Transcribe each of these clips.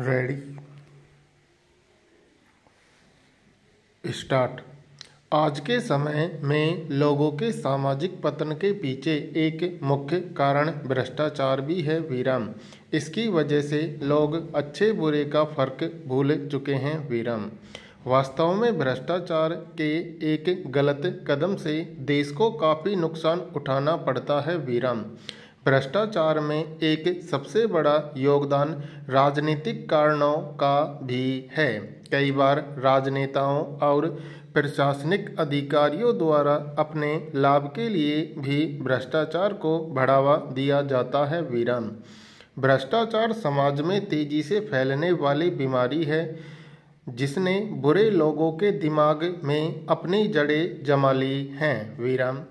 Ready start. आज के समय में लोगों के सामाजिक पतन के पीछे एक मुख्य कारण भ्रष्टाचार भी है वीराम। इसकी वजह से लोग अच्छे बुरे का फर्क भूल चुके हैं वीराम। वास्तव में भ्रष्टाचार के एक गलत कदम से देश को काफ़ी नुकसान उठाना पड़ता है वीराम। भ्रष्टाचार में एक सबसे बड़ा योगदान राजनीतिक कारणों का भी है। कई बार राजनेताओं और प्रशासनिक अधिकारियों द्वारा अपने लाभ के लिए भी भ्रष्टाचार को बढ़ावा दिया जाता है वीरान। भ्रष्टाचार समाज में तेजी से फैलने वाली बीमारी है जिसने बुरे लोगों के दिमाग में अपनी जड़ें जमा ली हैं वीरान।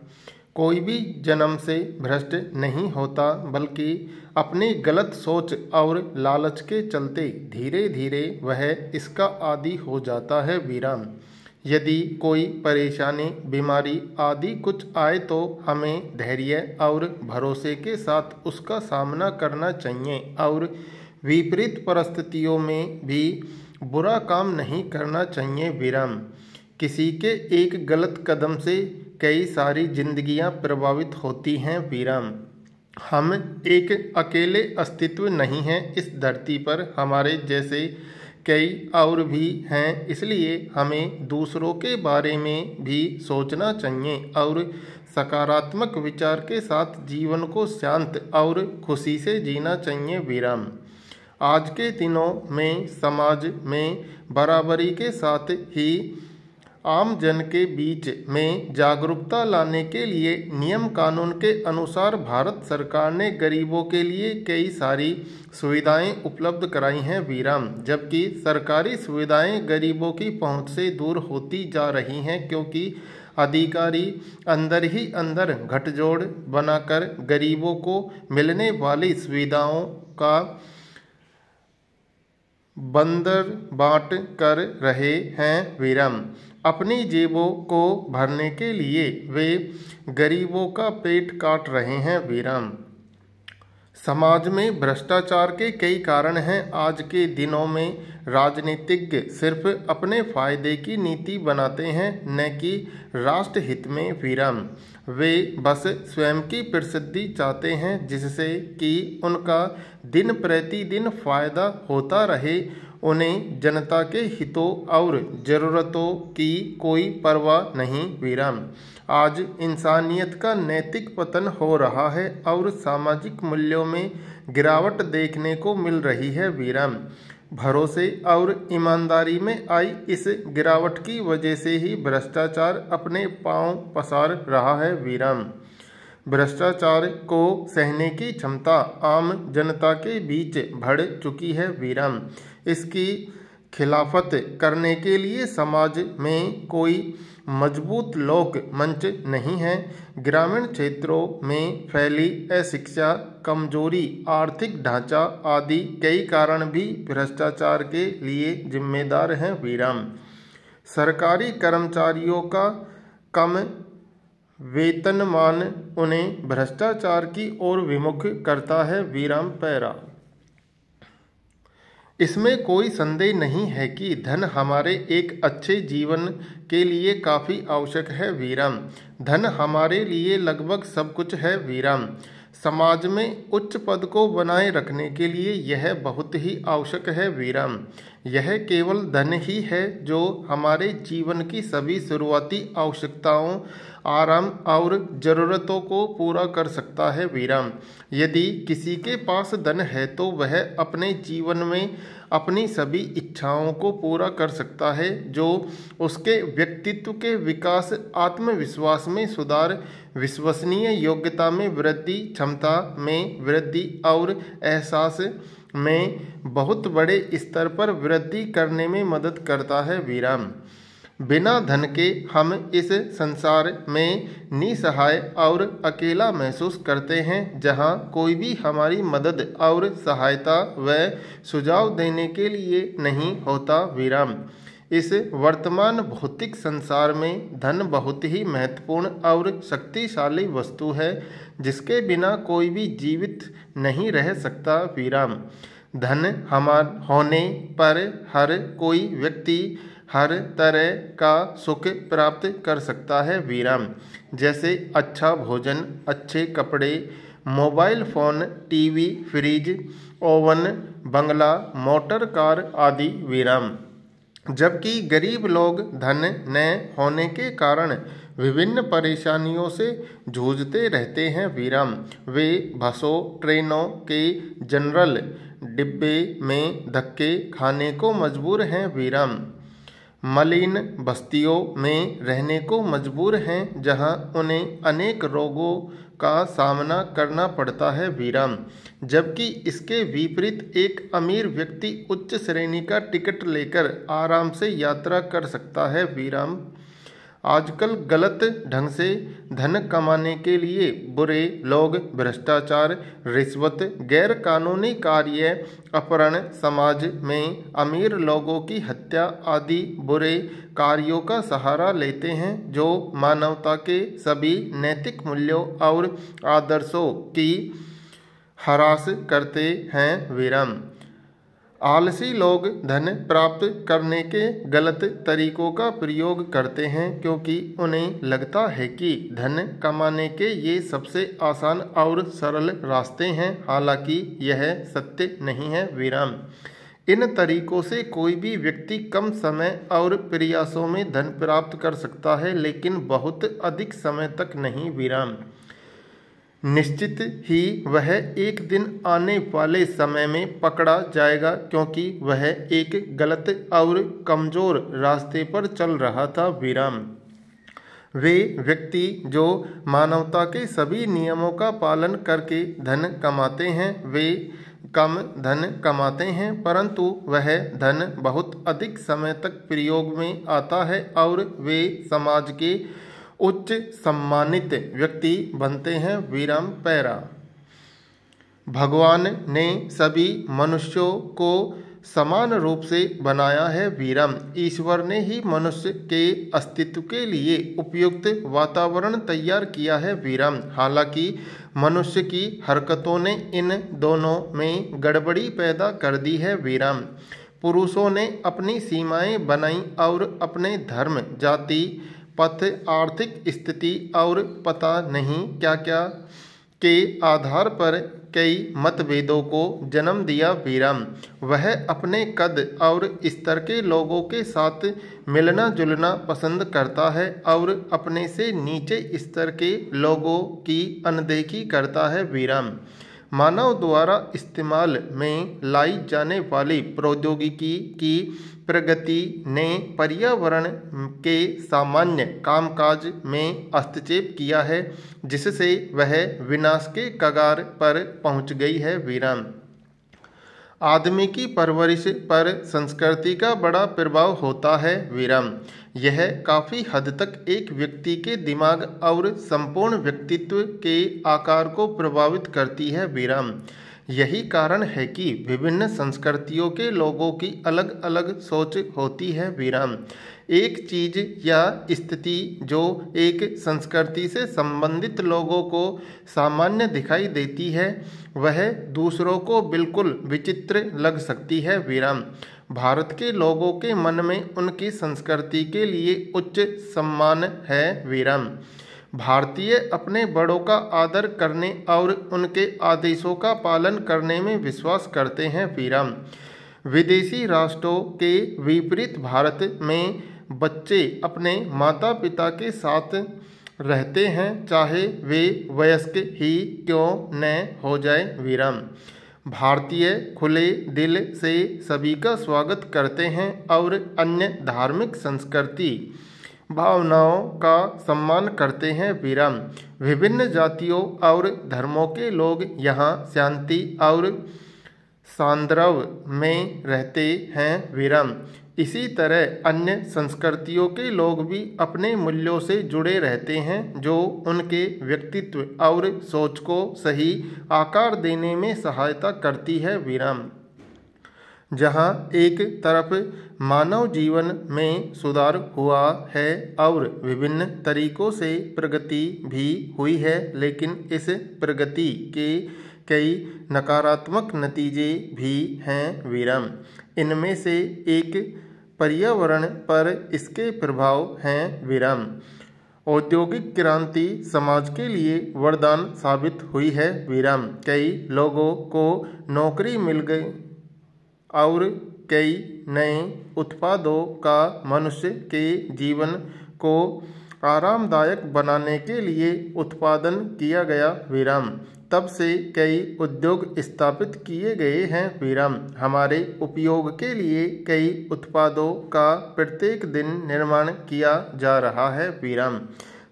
कोई भी जन्म से भ्रष्ट नहीं होता, बल्कि अपनी गलत सोच और लालच के चलते धीरे धीरे वह इसका आदी हो जाता है वीरान। यदि कोई परेशानी, बीमारी आदि कुछ आए तो हमें धैर्य और भरोसे के साथ उसका सामना करना चाहिए और विपरीत परिस्थितियों में भी बुरा काम नहीं करना चाहिए वीरान। किसी के एक गलत कदम से कई सारी जिंदगियां प्रभावित होती हैं वीरान। हम एक अकेले अस्तित्व नहीं हैं इस धरती पर, हमारे जैसे कई और भी हैं। इसलिए हमें दूसरों के बारे में भी सोचना चाहिए और सकारात्मक विचार के साथ जीवन को शांत और खुशी से जीना चाहिए वीरान। आज के दिनों में समाज में बराबरी के साथ ही आम जन के बीच में जागरूकता लाने के लिए नियम कानून के अनुसार भारत सरकार ने गरीबों के लिए कई सारी सुविधाएं उपलब्ध कराई हैं वीरान। जबकि सरकारी सुविधाएं गरीबों की पहुंच से दूर होती जा रही हैं, क्योंकि अधिकारी अंदर ही अंदर गठजोड़ बनाकर गरीबों को मिलने वाली सुविधाओं का बंदर बांट कर रहे हैं वीरान। अपनी जेबों को भरने के लिए वे गरीबों का पेट काट रहे हैं वीरान। समाज में भ्रष्टाचार के कई कारण हैं। आज के दिनों में राजनीतिज्ञ सिर्फ अपने फायदे की नीति बनाते हैं, न कि राष्ट्र हित में वीरान। वे बस स्वयं की प्रसिद्धि चाहते हैं, जिससे कि उनका दिन प्रतिदिन फायदा होता रहे। उन्हें जनता के हितों और ज़रूरतों की कोई परवाह नहीं वीरान। आज इंसानियत का नैतिक पतन हो रहा है और सामाजिक मूल्यों में गिरावट देखने को मिल रही है वीरान। भरोसे और ईमानदारी में आई इस गिरावट की वजह से ही भ्रष्टाचार अपने पांव पसार रहा है वीरान। भ्रष्टाचार को सहने की क्षमता आम जनता के बीच बढ़ चुकी है वीरान। इसकी खिलाफत करने के लिए समाज में कोई मजबूत लोक मंच नहीं है। ग्रामीण क्षेत्रों में फैली अशिक्षा, कमजोरी, आर्थिक ढांचा आदि कई कारण भी भ्रष्टाचार के लिए जिम्मेदार हैं वीरान। सरकारी कर्मचारियों का कम वेतनमान उन्हें भ्रष्टाचार की ओर विमुख करता है वीरान पैरा। इसमें कोई संदेह नहीं है कि धन हमारे एक अच्छे जीवन के लिए काफ़ी आवश्यक है वीरान। धन हमारे लिए लगभग सब कुछ है वीरान। समाज में उच्च पद को बनाए रखने के लिए यह बहुत ही आवश्यक है वीरान। यह केवल धन ही है जो हमारे जीवन की सभी शुरुआती आवश्यकताओं, आराम और ज़रूरतों को पूरा कर सकता है वीरान। यदि किसी के पास धन है तो वह अपने जीवन में अपनी सभी इच्छाओं को पूरा कर सकता है, जो उसके व्यक्तित्व के विकास, आत्मविश्वास में सुधार, विश्वसनीय योग्यता में वृद्धि, क्षमता में वृद्धि और एहसास में बहुत बड़े स्तर पर वृद्धि करने में मदद करता है वीरान। बिना धन के हम इस संसार में निसहाय और अकेला महसूस करते हैं, जहां कोई भी हमारी मदद और सहायता व सुझाव देने के लिए नहीं होता वीरान। इस वर्तमान भौतिक संसार में धन बहुत ही महत्वपूर्ण और शक्तिशाली वस्तु है, जिसके बिना कोई भी जीवित नहीं रह सकता वीरान। धन होने पर हर कोई व्यक्ति हर तरह का सुख प्राप्त कर सकता है वीराम। जैसे अच्छा भोजन, अच्छे कपड़े, mobile phone, TV, fridge, oven, बंगला, मोटर कार आदि वीराम। जबकि गरीब लोग धन न होने के कारण विभिन्न परेशानियों से जूझते रहते हैं वीराम। वे बसों, ट्रेनों के जनरल डिब्बे में धक्के खाने को मजबूर हैं वीराम। मलिन बस्तियों में रहने को मजबूर हैं, जहां उन्हें अनेक रोगों का सामना करना पड़ता है वीराम। जबकि इसके विपरीत एक अमीर व्यक्ति उच्च श्रेणी का टिकट लेकर आराम से यात्रा कर सकता है वीराम। आजकल गलत ढंग से धन कमाने के लिए बुरे लोग भ्रष्टाचार, रिश्वत, गैर कानूनी कार्य, अपहरण, समाज में अमीर लोगों की हत्या आदि बुरे कार्यों का सहारा लेते हैं, जो मानवता के सभी नैतिक मूल्यों और आदर्शों की हरास करते हैं वीराम। आलसी लोग धन प्राप्त करने के गलत तरीकों का प्रयोग करते हैं, क्योंकि उन्हें लगता है कि धन कमाने के ये सबसे आसान और सरल रास्ते हैं। हालांकि यह सत्य नहीं है वीराम। इन तरीकों से कोई भी व्यक्ति कम समय और प्रयासों में धन प्राप्त कर सकता है, लेकिन बहुत अधिक समय तक नहीं वीराम। निश्चित ही वह एक दिन आने वाले समय में पकड़ा जाएगा, क्योंकि वह एक गलत और कमजोर रास्ते पर चल रहा था वीराम। वे व्यक्ति जो मानवता के सभी नियमों का पालन करके धन कमाते हैं, वे कम धन कमाते हैं, परंतु वह धन बहुत अधिक समय तक प्रयोग में आता है और वे समाज के उच्च सम्मानित व्यक्ति बनते हैं वीराम। पैरा। भगवान ने सभी मनुष्यों को समान रूप से बनाया है वीराम। ईश्वर ने ही मनुष्य के अस्तित्व के लिए उपयुक्त वातावरण तैयार किया है वीराम। हालांकि मनुष्य की हरकतों ने इन दोनों में गड़बड़ी पैदा कर दी है वीराम। पुरुषों ने अपनी सीमाएं बनाई और अपने धर्म, जाति, पथ, आर्थिक स्थिति और पता नहीं क्या क्या के आधार पर कई मतभेदों को जन्म दिया वीराम। वह अपने कद और स्तर के लोगों के साथ मिलना जुलना पसंद करता है और अपने से नीचे स्तर के लोगों की अनदेखी करता है वीराम। मानव द्वारा इस्तेमाल में लाई जाने वाली प्रौद्योगिकी की प्रगति ने पर्यावरण के सामान्य कामकाज में हस्तक्षेप किया है, जिससे वह विनाश के कगार पर पहुंच गई है वीरान। आदमी की परवरिश पर संस्कृति का बड़ा प्रभाव होता है वीरान। यह काफ़ी हद तक एक व्यक्ति के दिमाग और संपूर्ण व्यक्तित्व के आकार को प्रभावित करती है वीरान। यही कारण है कि विभिन्न संस्कृतियों के लोगों की अलग अलग सोच होती है वीरान। एक चीज़ या स्थिति जो एक संस्कृति से संबंधित लोगों को सामान्य दिखाई देती है, वह दूसरों को बिल्कुल विचित्र लग सकती है वीरान। भारत के लोगों के मन में उनकी संस्कृति के लिए उच्च सम्मान है वीरान। भारतीय अपने बड़ों का आदर करने और उनके आदेशों का पालन करने में विश्वास करते हैं वीरान। विदेशी राष्ट्रों के विपरीत भारत में बच्चे अपने माता पिता के साथ रहते हैं, चाहे वे वयस्क ही क्यों न हो जाए वीरान। भारतीय खुले दिल से सभी का स्वागत करते हैं और अन्य धार्मिक संस्कृति भावनाओं का सम्मान करते हैं वीरान। विभिन्न जातियों और धर्मों के लोग यहाँ शांति और सान्द्रव में रहते हैं वीरान। इसी तरह अन्य संस्कृतियों के लोग भी अपने मूल्यों से जुड़े रहते हैं, जो उनके व्यक्तित्व और सोच को सही आकार देने में सहायता करती है वीरान। जहाँ एक तरफ मानव जीवन में सुधार हुआ है और विभिन्न तरीकों से प्रगति भी हुई है, लेकिन इस प्रगति के कई नकारात्मक नतीजे भी हैं विराम। इनमें से एक पर्यावरण पर इसके प्रभाव हैं विराम। औद्योगिक क्रांति समाज के लिए वरदान साबित हुई है विराम। कई लोगों को नौकरी मिल गई और कई नए उत्पादों का मनुष्य के जीवन को आरामदायक बनाने के लिए उत्पादन किया गया विराम। तब से कई उद्योग स्थापित किए गए हैं विराम। हमारे उपयोग के लिए कई उत्पादों का प्रत्येक दिन निर्माण किया जा रहा है विराम।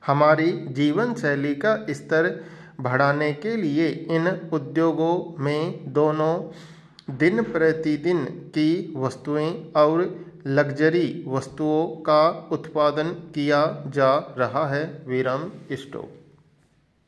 हमारी जीवन शैली का स्तर बढ़ाने के लिए इन उद्योगों में दोनों दिन प्रतिदिन की वस्तुएं और लग्जरी वस्तुओं का उत्पादन किया जा रहा है विराम। स्टॉप।